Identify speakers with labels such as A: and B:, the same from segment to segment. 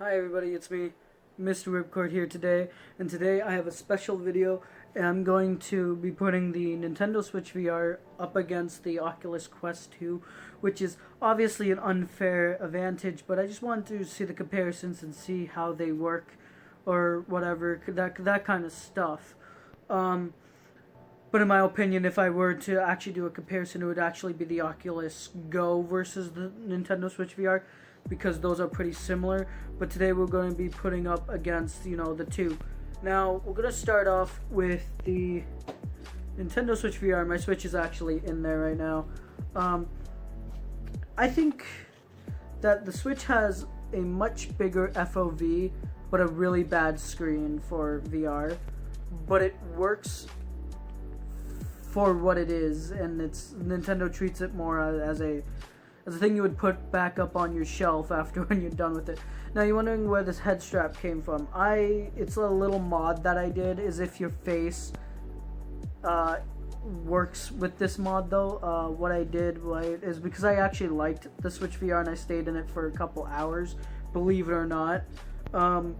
A: Hi everybody, it's me, Mr. Ripcord here today, and today I have a special video, and I'm going to be putting the Nintendo Switch VR up against the Oculus Quest 2, which is obviously an unfair advantage, but I just wanted to see the comparisons and see how they work, or whatever, that kind of stuff. But in my opinion, if I were to actually do a comparison, it would actually be the Oculus Go versus the Nintendo Switch VR, because those are pretty similar. But today we're going to be putting up against, the two. Now, we're going to start off with the Nintendo Switch VR. My Switch is actually in there right now. I think that the Switch has a much bigger FOV, but a really bad screen for VR. But it works for what it is, and Nintendo treats it more as a thing you would put back up on your shelf after when you're done with it. Now you're wondering where this head strap came from. It's a little mod that I did, is if your face works with this mod though. What I did is because I actually liked the Switch VR and I stayed in it for a couple hours, believe it or not. I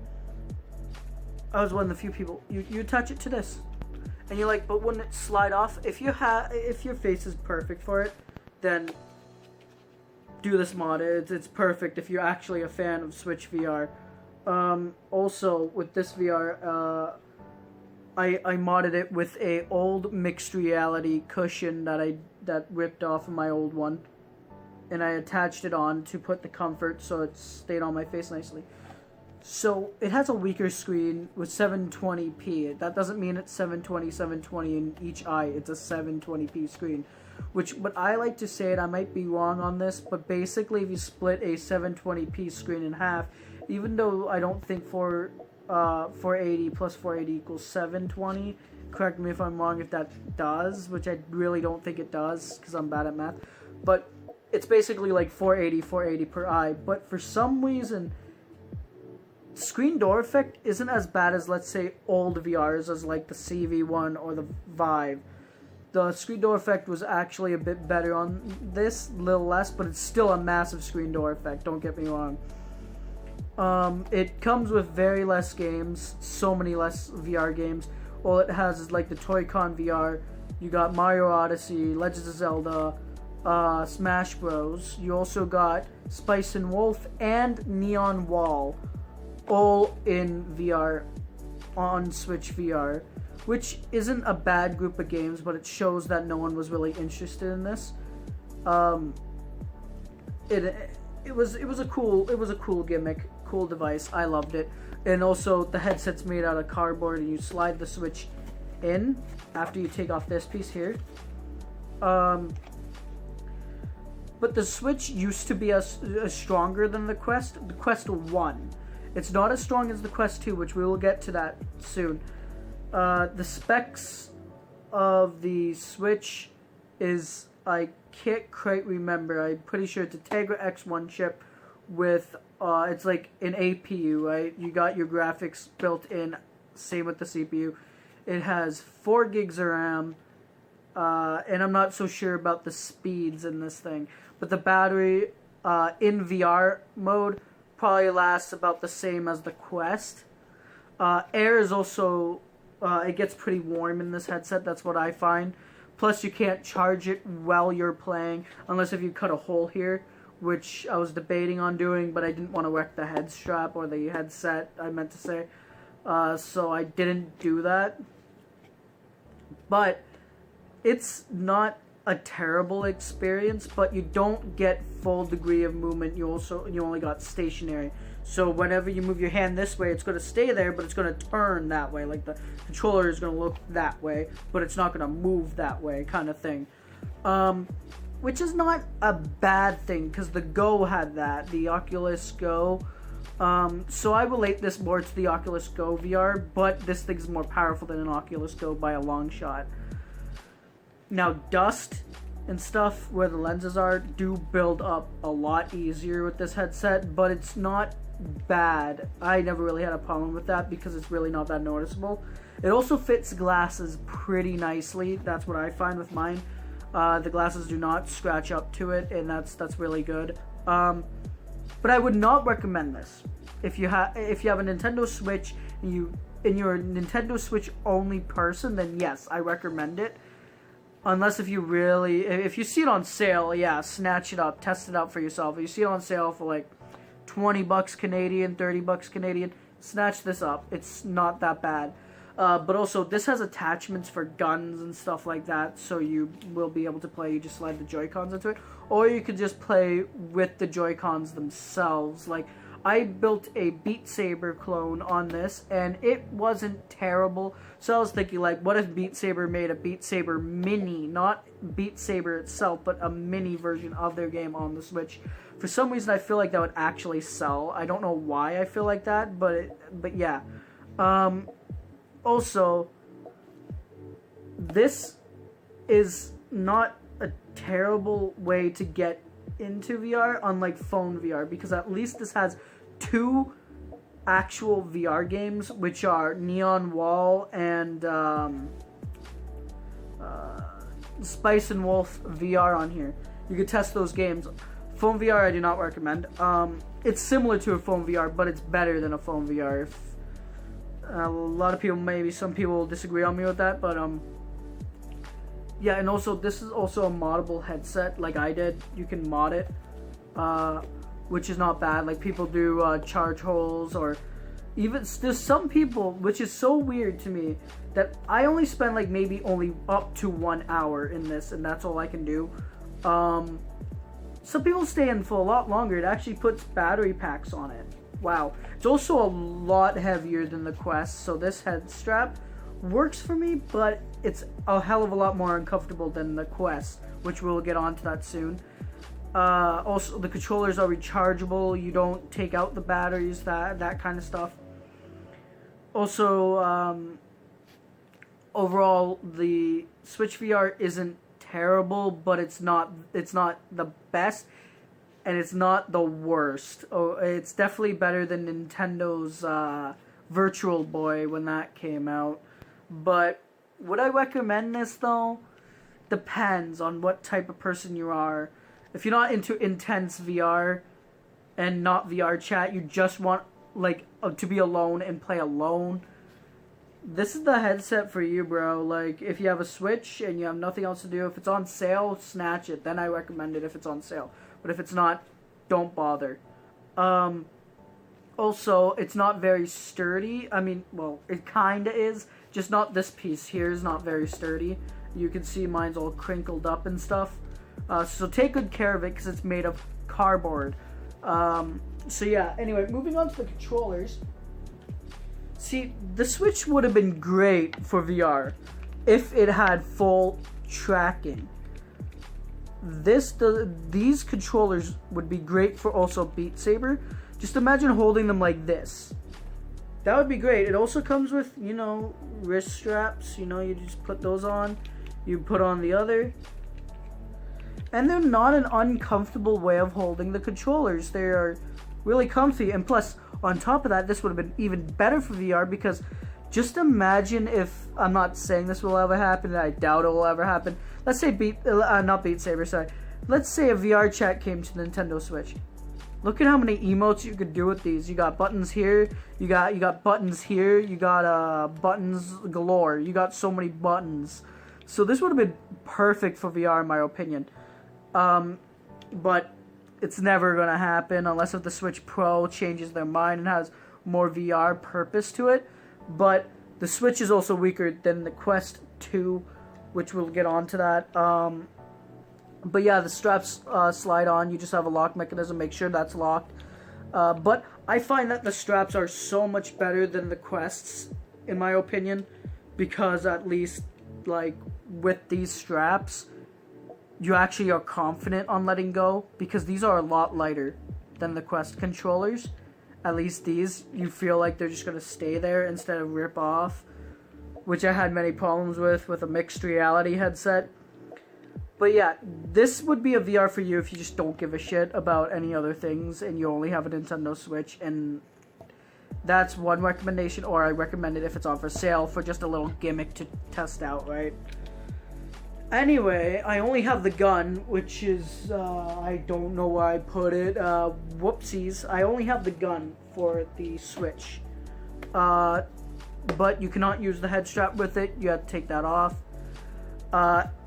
A: was one of the few people, you attach it to this, and you're like, but wouldn't it slide off? If your face is perfect for it, then do this mod. It's perfect if you're actually a fan of Switch VR. Also, with this VR, I modded it with a old mixed reality cushion that ripped off of my old one, and I attached it on to put the comfort so it stayed on my face nicely. So it has a weaker screen with 720p. That doesn't mean it's 720 in each eye. It's a 720p screen. But I like to say it, I might be wrong on this, but basically if you split a 720p screen in half, even though I don't think 480 plus 480 equals 720, correct me if I'm wrong if that does, which I really don't think it does because I'm bad at math, but it's basically like 480 per eye. But for some reason, screen door effect isn't as bad as, let's say, old VRs as like the CV1 or the Vive. The screen door effect was actually a bit better on this, a little less, but it's still a massive screen door effect, don't get me wrong. It comes with very less games, so many less VR games. All it has is like the Toy-Con VR, you got Mario Odyssey, Legends of Zelda, Smash Bros. You also got Spice and Wolf and Neon Wall, all in VR, on Switch VR. Which isn't a bad group of games, but it shows that no one was really interested in this. It was a cool gimmick, cool device. I loved it, and also the headset's made out of cardboard, and you slide the Switch in after you take off this piece here. But the Switch used to be a stronger than the Quest. The Quest 1. It's not as strong as the Quest 2, which we will get to that soon. The specs of the Switch is, I can't quite remember, I'm pretty sure it's a Tegra X1 chip with, it's like an APU, right? You got your graphics built in, same with the CPU. It has 4 gigs of RAM, and I'm not so sure about the speeds in this thing, but the battery in VR mode probably lasts about the same as the Quest. Air is also... it gets pretty warm in this headset, that's what I find. Plus, you can't charge it while you're playing, unless if you cut a hole here, which I was debating on doing, but I didn't want to wreck the head strap, or the headset, I meant to say. So I didn't do that. But it's not a terrible experience, but you don't get full degree of movement. You only got stationary. So whenever you move your hand this way, it's going to stay there, but it's going to turn that way. Like the controller is going to look that way, but it's not going to move that way, kind of thing. Which is not a bad thing, because the Go had that, the Oculus Go. So I relate this more to the Oculus Go VR, but this thing is more powerful than an Oculus Go by a long shot. Now, dust and stuff where the lenses are do build up a lot easier with this headset, but it's not bad. I never really had a problem with that because it's really not that noticeable. It also fits glasses pretty nicely. That's what I find with mine. The glasses do not scratch up to it, and that's really good. But I would not recommend this. If you have a Nintendo Switch and you're a Nintendo Switch only person, then yes, I recommend it. Unless if you see it on sale, yeah, snatch it up, test it out for yourself. If you see it on sale for like $20 Canadian, $30 Canadian, snatch this up. It's not that bad. But also, this has attachments for guns and stuff like that, so you will be able to play. You just slide the Joy-Cons into it, or you could just play with the Joy-Cons themselves. Like, I built a Beat Saber clone on this, and it wasn't terrible. So I was thinking, like, what if Beat Saber made a Beat Saber Mini, not Beat Saber itself, but a mini version of their game on the Switch? For some reason, I feel like that would actually sell. I don't know why I feel like that, but yeah. Also, this is not a terrible way to get into VR, unlike phone VR, because at least this has 2 actual VR games, which are Neon Wall and Spice and Wolf VR on here. You could test those games. Phone VR I do not recommend. It's similar to a phone VR, but it's better than a phone VR. A lot of people, maybe some people will disagree on me with that, but yeah, and also this is also a moddable headset, like I did. You can mod it, which is not bad. Like people do charge holes, or even there's some people, which is so weird to me, that I only spend like maybe only up to 1 hour in this, and that's all I can do. Some people stay in for a lot longer. It actually puts battery packs on it. Wow. It's also a lot heavier than the Quest, so this head strap works for me, but it's a hell of a lot more uncomfortable than the Quest, which we'll get onto that soon. Also, the controllers are rechargeable. You don't take out the batteries, that kind of stuff. Also, overall, the Switch VR isn't terrible, but it's not the best. And it's not the worst. Oh, it's definitely better than Nintendo's Virtual Boy when that came out. But would I recommend this though? Depends on what type of person you are. If you're not into intense VR and not VR chat, you just want like to be alone and play alone, this is the headset for you, bro. Like, if you have a Switch and you have nothing else to do, if it's on sale, snatch it. Then I recommend it if it's on sale. But if it's not, don't bother. Also, it's not very sturdy. I mean, well, it kinda is. Just not this piece here is not very sturdy. You can see mine's all crinkled up and stuff. So take good care of it because it's made of cardboard. So yeah, anyway, moving on to the controllers. See, the Switch would have been great for VR if it had full tracking. These controllers would be great for also Beat Saber. Just imagine holding them like this. That would be great. It also comes with, you know, wrist straps. You know, you just put those on. You put on the other. And they're not an uncomfortable way of holding the controllers. They are really comfy. And plus, on top of that, this would have been even better for VR because just imagine if, I'm not saying this will ever happen, I doubt it will ever happen. Let's say not Beat Saber, sorry. Let's say a VR chat came to the Nintendo Switch. Look at how many emotes you could do with these. You got buttons here, you got buttons here, you got buttons galore. You got so many buttons. So this would have been perfect for VR in my opinion. But it's never gonna happen unless if the Switch Pro changes their mind and has more VR purpose to it. But the Switch is also weaker than the Quest 2, which we'll get on to that. But yeah, the straps slide on. You just have a lock mechanism. Make sure that's locked. But I find that the straps are so much better than the Quests, in my opinion, because at least like with these straps, you actually are confident on letting go because these are a lot lighter than the Quest controllers. At least these, you feel like they're just going to stay there instead of rip off, which I had many problems with a mixed reality headset. But yeah, this would be a VR for you if you just don't give a shit about any other things and you only have a Nintendo Switch, and that's one recommendation, or I recommend it if it's on for sale for just a little gimmick to test out, right? Anyway, I only have the gun, which is, I don't know where I put it. Whoopsies. I only have the gun for the Switch. But you cannot use the head strap with it. You have to take that off.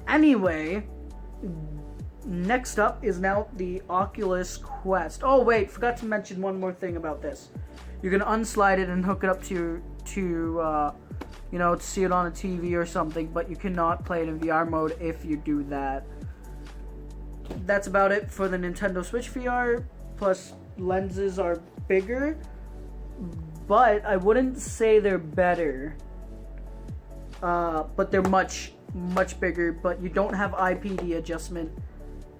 A: Anyway, next up is now the Oculus Quest. Oh, wait, forgot to mention one more thing about this. You can unslide it and hook it up to see it on a TV or something, but you cannot play it in VR mode if you do that. That's about it for the Nintendo Switch VR, plus lenses are bigger, but I wouldn't say they're better. But they're much bigger, but you don't have IPD adjustment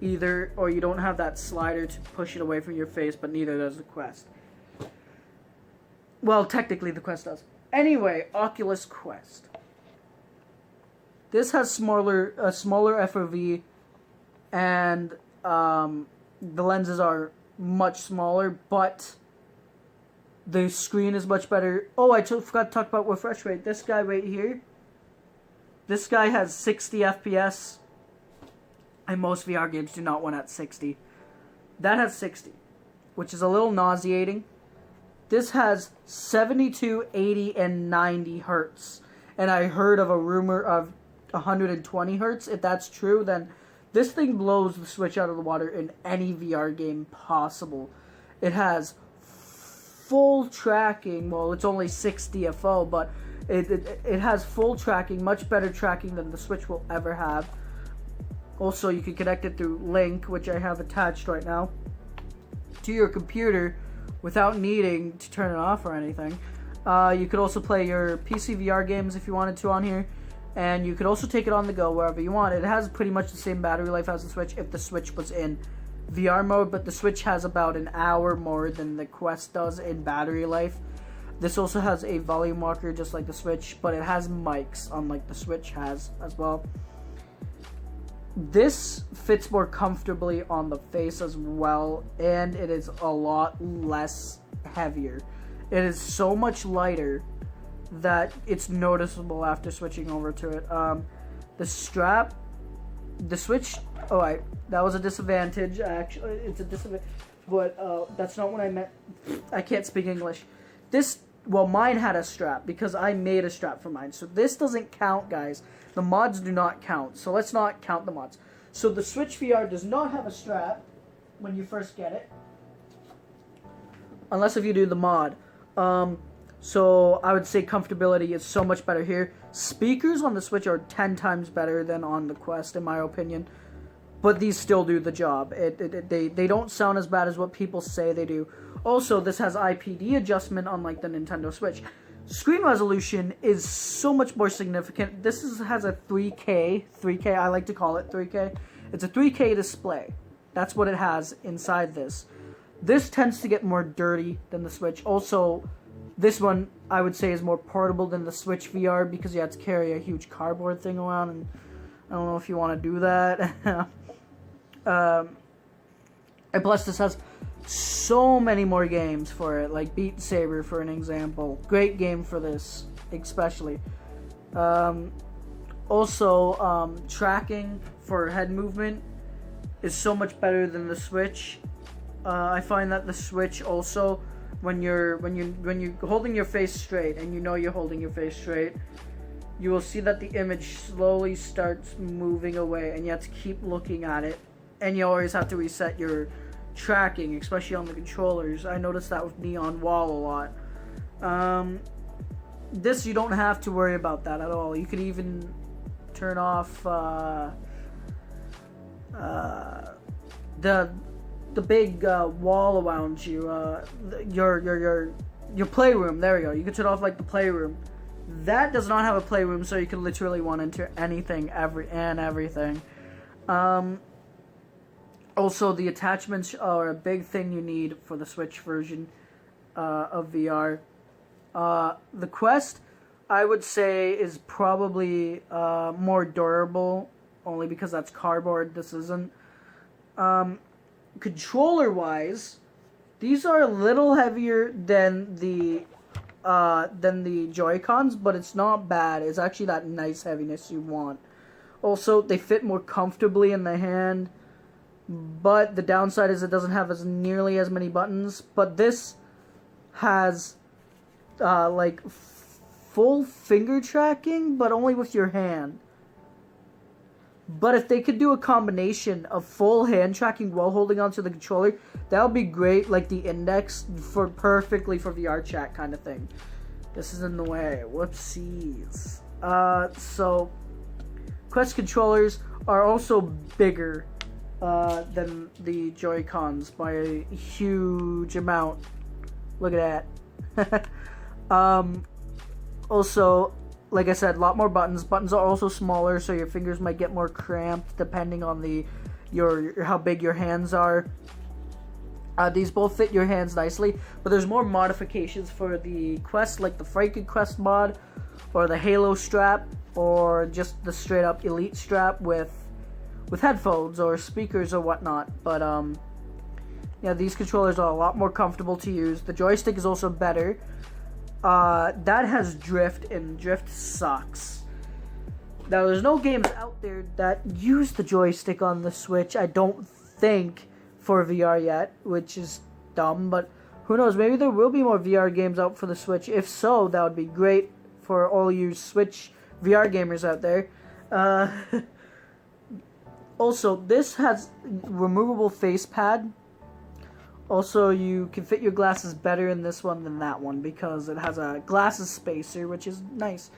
A: either, or you don't have that slider to push it away from your face, but neither does the Quest. Well, technically the Quest does. Anyway, Oculus Quest. This has a smaller FOV, and the lenses are much smaller, but the screen is much better. Oh, I forgot to talk about refresh rate. This guy right here, this guy has 60 FPS, and most VR games do not run at 60. That has 60, which is a little nauseating. This has 72, 80, and 90 hertz. And I heard of a rumor of 120 hertz. If that's true, then this thing blows the Switch out of the water in any VR game possible. It has full tracking. Well, it's only 60 FO, but it has full tracking, much better tracking than the Switch will ever have. Also, you can connect it through Link, which I have attached right now, to your computer without needing to turn it off or anything. You could also play your PC VR games if you wanted to on here, and you could also take it on the go wherever you want. It has pretty much the same battery life as the Switch if the Switch was in VR mode, but the Switch has about an hour more than the Quest does in battery life. This also has a volume walker just like the Switch, but it has mics unlike the Switch has as well. This fits more comfortably on the face as well, and it is a lot less heavier. It is so much lighter that it's noticeable after switching over to it. The strap, the Switch, that was a disadvantage. Actually, it's a disadvantage, but that's not what I meant. I can't speak English. Mine had a strap because I made a strap for mine. So this doesn't count, guys. The mods do not count. So let's not count the mods. So the Switch VR does not have a strap when you first get it, unless if you do the mod. So I would say comfortability is so much better here. Speakers on the Switch are 10 times better than on the Quest, in my opinion. But these still do the job. They don't sound as bad as what people say they do. Also, this has IPD adjustment unlike the Nintendo Switch. Screen resolution is so much more significant. This has a 3K, I like to call it 3K. It's a 3K display. That's what it has inside this. This tends to get more dirty than the Switch. Also, this one, I would say, is more portable than the Switch VR because you have to carry a huge cardboard thing around, and I don't know if you want to do that. And plus, this has so many more games for it, like Beat Saber, for an example. Great game for this, especially. Also, tracking for head movement is so much better than the Switch. I find that the Switch also, when you're holding your face straight, and you know you're holding your face straight, you will see that the image slowly starts moving away, and you have to keep looking at it, and you always have to reset your tracking, especially on the controllers. I noticed that with Neon Wall a lot. This, you don't have to worry about that at all. You could even turn off the big wall around you, your playroom. There we go. You can turn off like the playroom. That does not have a playroom, so you can literally want to enter anything, everything. Also, the attachments are a big thing you need for the Switch version of VR. The Quest, I would say, is probably more durable, only because that's cardboard. This isn't. Controller-wise, these are a little heavier than the Joy-Cons, but it's not bad. It's actually that nice heaviness you want. Also, they fit more comfortably in the hand, but the downside is it doesn't have as nearly as many buttons. But this has like full finger tracking, but only with your hand. But if they could do a combination of full hand tracking while holding onto the controller, that would be great, like the index, perfectly for VR chat kind of thing. This is in the way. Whoopsies. So Quest controllers are also bigger than the Joy-Cons by a huge amount. Look at that. Also, like I said, a lot more buttons. Buttons are also smaller, so your fingers might get more cramped depending on how big your hands are. These both fit your hands nicely, but there's more modifications for the Quest, like the Franken Quest mod, or the Halo strap, or just the straight up Elite strap with headphones or speakers or whatnot. But yeah, these controllers are a lot more comfortable to use. The joystick is also better. That has drift, and drift sucks. Now, there's no games out there that use the joystick on the Switch, I don't think, for VR yet, which is dumb, but who knows, maybe there will be more VR games out for the Switch. If so, that would be great for all you Switch VR gamers out there. Also, this has removable face pad. Also, you can fit your glasses better in this one than that one because it has a glasses spacer, which is nice.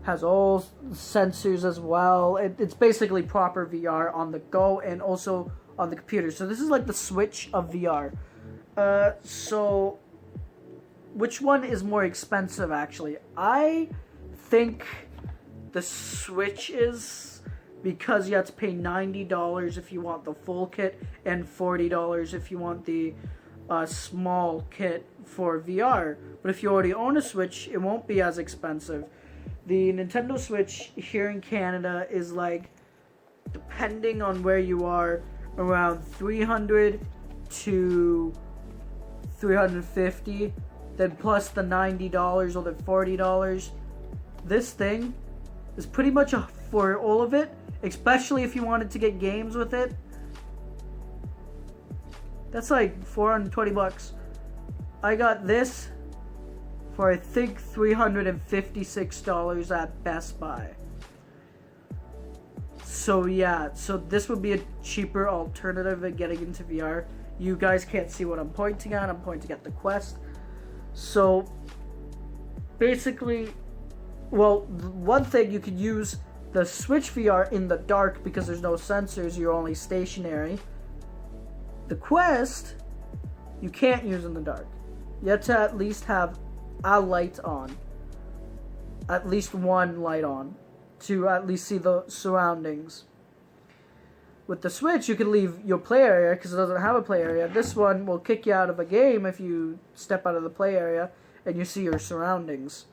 A: Has all sensors as well. It's basically proper VR on the go and also on the computer. So this is like the Switch of VR. So which one is more expensive, actually? I think the Switch is, because you have to pay $90 if you want the full kit and $40 if you want the small kit for VR. But if you already own a Switch, it won't be as expensive. The Nintendo Switch here in Canada is like, depending on where you are, around $300 to $350, then plus the $90 or the $40. This thing is pretty much for all of it, especially if you wanted to get games with it. That's like $420. I got this for I think $356 at Best Buy. So yeah, so this would be a cheaper alternative at getting into VR. You guys can't see what I'm pointing at. I'm pointing at the Quest. So basically, well, one thing, you could use the Switch VR in the dark because there's no sensors, you're only stationary. The Quest, you can't use in the dark. You have to at least have a light on. At least one light on. To at least see the surroundings. With the Switch, you can leave your play area because it doesn't have a play area. This one will kick you out of a game if you step out of the play area and you see your surroundings.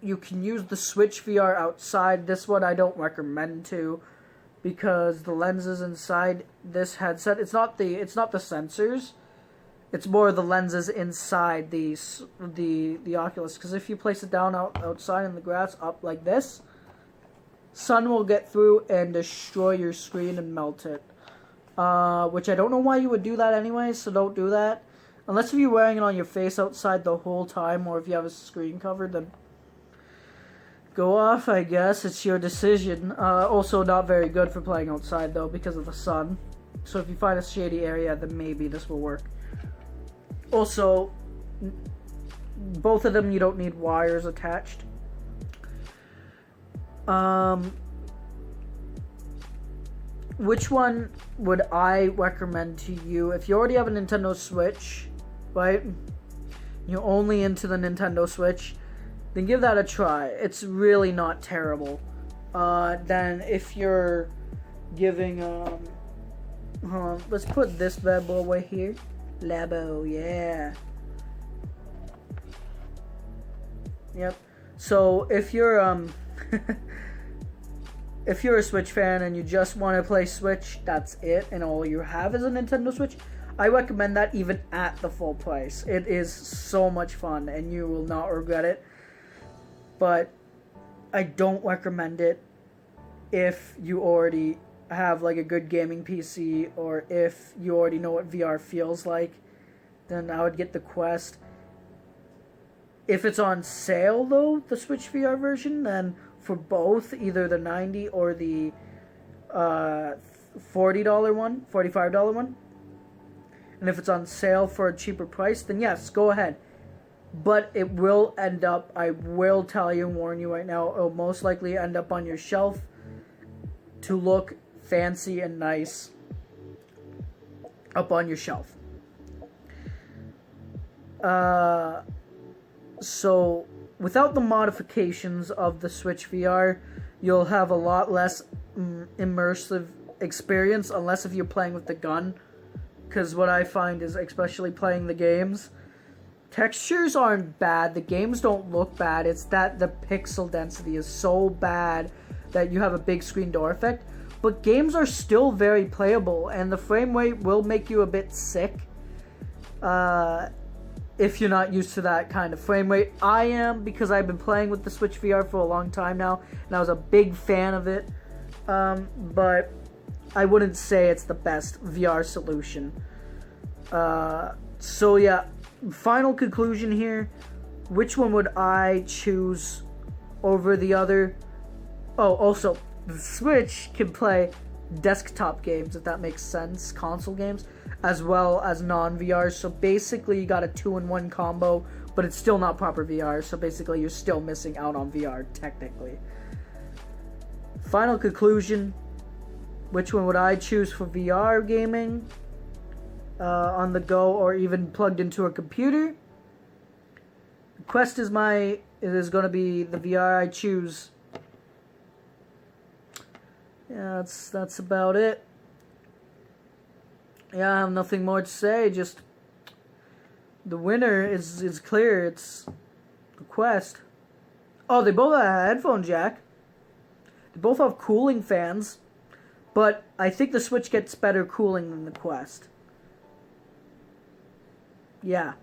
A: You can use the Switch VR outside. This one I don't recommend to, because the lenses inside this headset, it's not the sensors, it's more the lenses inside the Oculus. Because if you place it down outside in the grass, up like this, sun will get through and destroy your screen and melt it. Which I don't know why you would do that anyway, so don't do that. Unless if you're wearing it on your face outside the whole time, or if you have a screen covered, then go off, I guess. It's your decision. Also not very good for playing outside, though, because of the sun. So if you find a shady area, then maybe this will work. Also, both of them, you don't need wires attached. Which one would I recommend to you? If you already have a Nintendo Switch, right? You're only into the Nintendo Switch, then give that a try. It's really not terrible. Then if you're giving, let's put this bad boy away here. Labo, yeah. Yep. So if you're, if you're a Switch fan and you just want to play Switch, that's it, and all you have is a Nintendo Switch, I recommend that even at the full price. It is so much fun, and you will not regret it. But I don't recommend it if you already have like a good gaming PC, or if you already know what VR feels like. Then I would get the Quest. If it's on sale though, the Switch VR version, then for both, either the $90 or the $40 one, $45 one, and if it's on sale for a cheaper price, then yes, go ahead. But it will end up, I will tell you and warn you right now, it'll most likely end up on your shelf to look fancy and nice up on your shelf. So without the modifications of the Switch VR, you'll have a lot less immersive experience, unless if you're playing with the gun. Because what I find is, especially playing the games, textures aren't bad, the games don't look bad, it's that the pixel density is so bad that you have a big screen door effect. But games are still very playable, and the frame rate will make you a bit sick if you're not used to that kind of frame rate. I am, because I've been playing with the Switch VR for a long time now, and I was a big fan of it. But I wouldn't say it's the best VR solution. So yeah, final conclusion here. Which one would I choose over the other? Oh, also, the Switch can play desktop games, if that makes sense, console games, as well as non-VR. So basically you got a 2-in-1 combo, but it's still not proper VR, so basically you're still missing out on VR, technically. Final conclusion, which one would I choose for VR gaming, on the go, or even plugged into a computer? Quest is it is going to be the VR I choose. Yeah, that's about it. Yeah, I have nothing more to say. Just the winner is clear. It's the Quest. Oh, they both have a headphone jack. They both have cooling fans, but I think the Switch gets better cooling than the Quest. Yeah.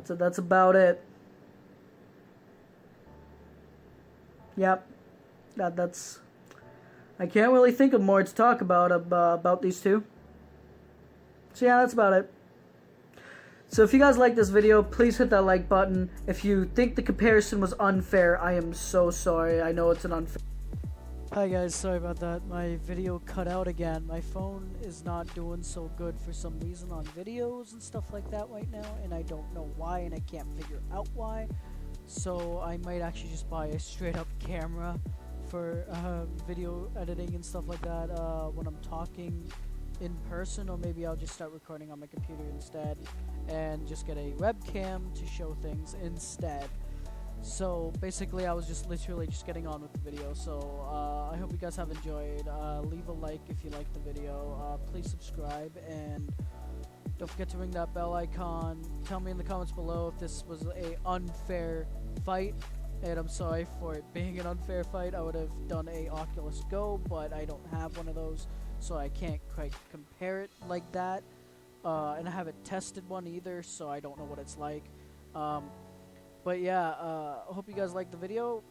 A: So that's about it. Yep. That's... I can't really think of more to talk about these two. So yeah, that's about it. So if you guys like this video, please hit that like button. If you think the comparison was unfair, I am so sorry. I know it's an unfair... Hi guys, sorry about that. My video cut out again. My phone is not doing so good for some reason on videos and stuff like that right now, and I don't know why, and I can't figure out why. So I might actually just buy a straight up camera for video editing and stuff like that when I'm talking in person, or maybe I'll just start recording on my computer instead and just get a webcam to show things instead. So basically I was just literally just getting on with the video. So I hope you guys have enjoyed. Leave a like if you liked the video. Please subscribe, and don't forget to ring that bell icon. Tell me in the comments below if this was a unfair fight, and I'm sorry for it being an unfair fight. I would have done a Oculus Go, but I don't have one of those, so I can't quite compare it like that. And I haven't tested one either, so I don't know what it's like. But yeah, I hope you guys liked the video.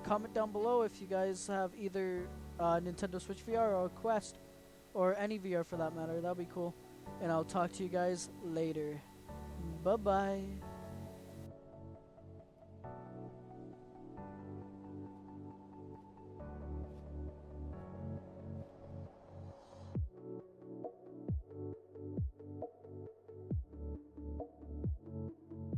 A: Comment down below if you guys have either Nintendo Switch VR or Quest, or any VR for that matter. That'd be cool. And I'll talk to you guys later. Bye-bye.